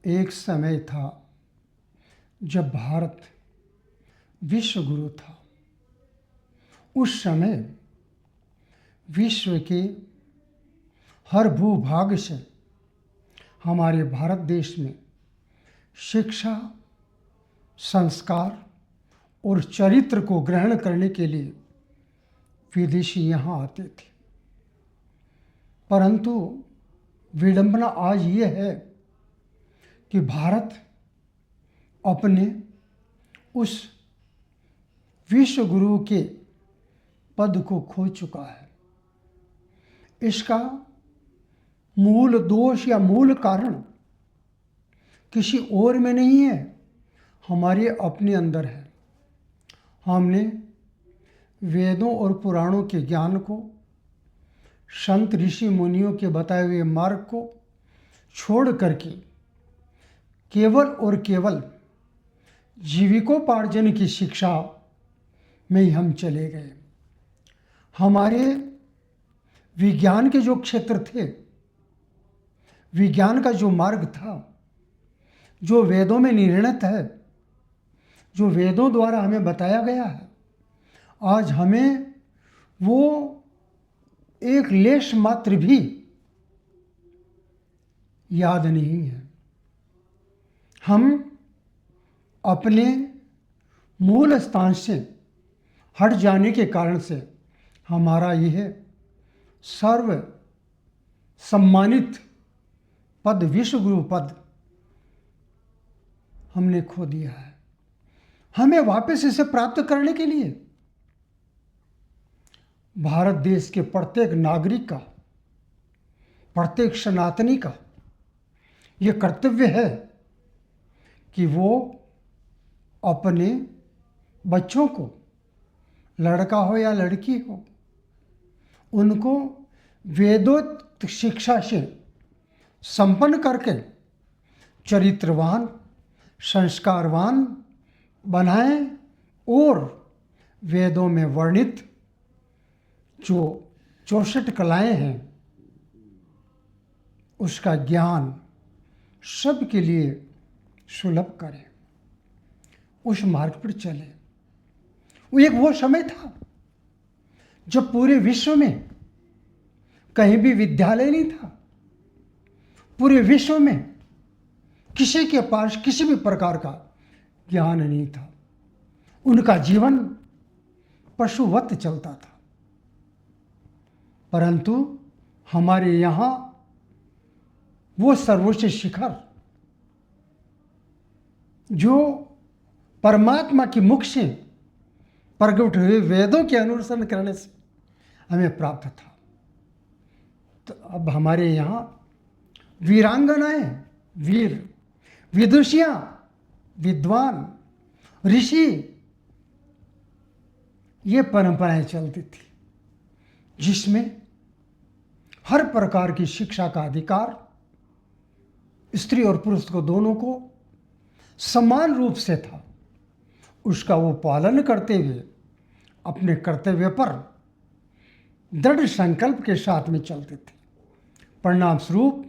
एक समय था जब भारत विश्व गुरु था। उस समय विश्व के हर भूभाग से हमारे भारत देश में शिक्षा, संस्कार और चरित्र को ग्रहण करने के लिए विदेशी यहाँ आते थे। परंतु विडंबना आज ये है कि भारत अपने उस विश्व गुरु के पद को खो चुका है। इसका मूल दोष या मूल कारण किसी और में नहीं है, हमारे अपने अंदर है। हमने वेदों और पुराणों के ज्ञान को, संत ऋषि मुनियों के बताए हुए मार्ग को छोड़ करके केवल और केवल जीविकोपार्जन की शिक्षा में ही हम चले गए। हमारे विज्ञान के जो क्षेत्र थे, विज्ञान का जो मार्ग था, जो वेदों में निर्णित है, जो वेदों द्वारा हमें बताया गया है, आज हमें वो एक लेश मात्र भी याद नहीं है। हम अपने मूल स्थान से हट जाने के कारण से हमारा यह सर्व सम्मानित पद, विश्व गुरु पद, हमने खो दिया है। हमें वापस इसे प्राप्त करने के लिए भारत देश के प्रत्येक नागरिक का, प्रत्येक सनातनी का यह कर्तव्य है कि वो अपने बच्चों को, लड़का हो या लड़की हो, उनको वेदोक्त शिक्षा से संपन्न करके चरित्रवान, संस्कारवान बनाएं और वेदों में वर्णित जो 64 कलाएं हैं उसका ज्ञान सबके लिए सुलभ करें, उस मार्ग पर चले। वो समय था जब पूरे विश्व में कहीं भी विद्यालय नहीं था। पूरे विश्व में किसी के पास किसी भी प्रकार का ज्ञान नहीं था। उनका जीवन पशुवत चलता था। परंतु हमारे यहाँ वो सर्वोच्च शिखर जो परमात्मा के मुख से प्रकट हुए वेदों के अनुसरण करने से हमें प्राप्त था। तो अब हमारे यहाँ वीरांगनाएं, वीर, विदुषियाँ, विद्वान, ऋषि, ये परंपराएं चलती थी जिसमें हर प्रकार की शिक्षा का अधिकार स्त्री और पुरुष को दोनों को समान रूप से था। उसका वो पालन करते हुए अपने कर्तव्य पर दृढ़ संकल्प के साथ में चलते थे। परिणाम स्वरूप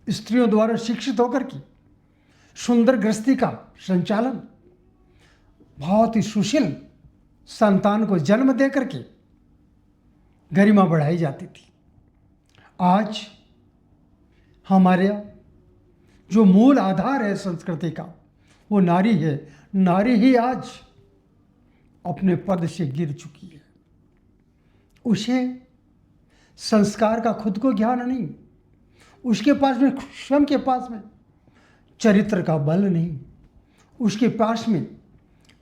स्त्रियों द्वारा शिक्षित होकर के सुंदर गृहस्थी का संचालन, बहुत ही सुशील संतान को जन्म दे करके गरिमा बढ़ाई जाती थी। आज हमारे जो मूल आधार है संस्कृति का, वो नारी है। नारी ही आज अपने पद से गिर चुकी है। उसे संस्कार का खुद को ज्ञान नहीं, उसके पास में, स्वयं के पास में चरित्र का बल नहीं, उसके पास में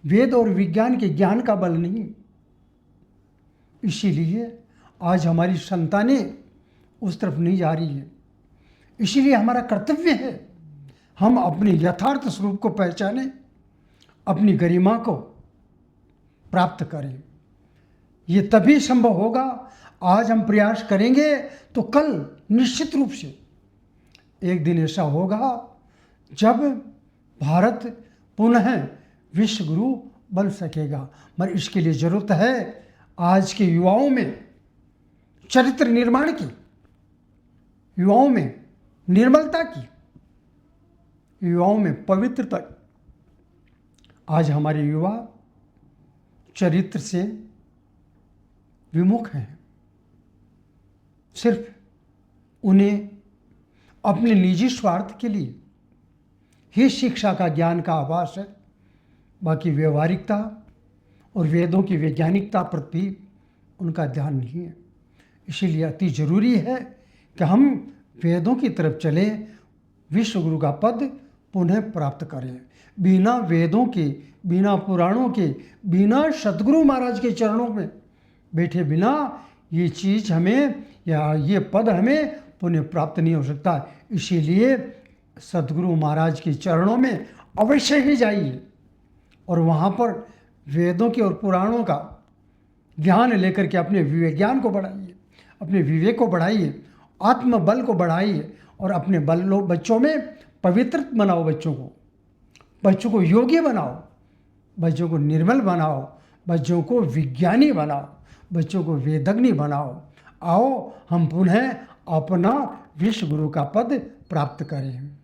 वेद और विज्ञान के ज्ञान का बल नहीं। इसीलिए आज हमारी संतानें उस तरफ नहीं जा रही है। इसीलिए हमारा कर्तव्य है हम अपने यथार्थ स्वरूप को पहचानें, अपनी गरिमा को प्राप्त करें। ये तभी संभव होगा, आज हम प्रयास करेंगे तो कल निश्चित रूप से एक दिन ऐसा होगा जब भारत पुनः विश्व गुरु बन सकेगा। मगर इसके लिए ज़रूरत है आज के युवाओं में चरित्र निर्माण की, युवाओं में निर्मलता की, युवाओं में पवित्रता। आज हमारे युवा चरित्र से विमुख हैं। सिर्फ उन्हें अपने निजी स्वार्थ के लिए ही शिक्षा का ज्ञान का आभास है, बाकी व्यवहारिकता और वेदों की वैज्ञानिकता पर भी उनका ध्यान नहीं है। इसीलिए अति जरूरी है कि हम वेदों की तरफ चलें, विश्व गुरु का पद पुनः प्राप्त करें। बिना वेदों के, बिना पुराणों के, बिना सद्गुरु महाराज के चरणों में बैठे बिना ये चीज़ हमें या ये पद हमें पुण्य प्राप्त नहीं हो सकता। इसीलिए सद्गुरु महाराज के चरणों में अवश्य ही जाइए और वहाँ पर वेदों के और पुराणों का ज्ञान लेकर के अपने विज्ञान को बढ़ाइए, अपने विवेक को बढ़ाइए, आत्मबल को बढ़ाइए और अपने बच्चों में पवित्र बनाओ, बच्चों को योग्य बनाओ, बच्चों को निर्मल बनाओ, बच्चों को विज्ञानी बनाओ, बच्चों को वेदज्ञ बनाओ। आओ हम पुनः अपना विश्व गुरु का पद प्राप्त करें।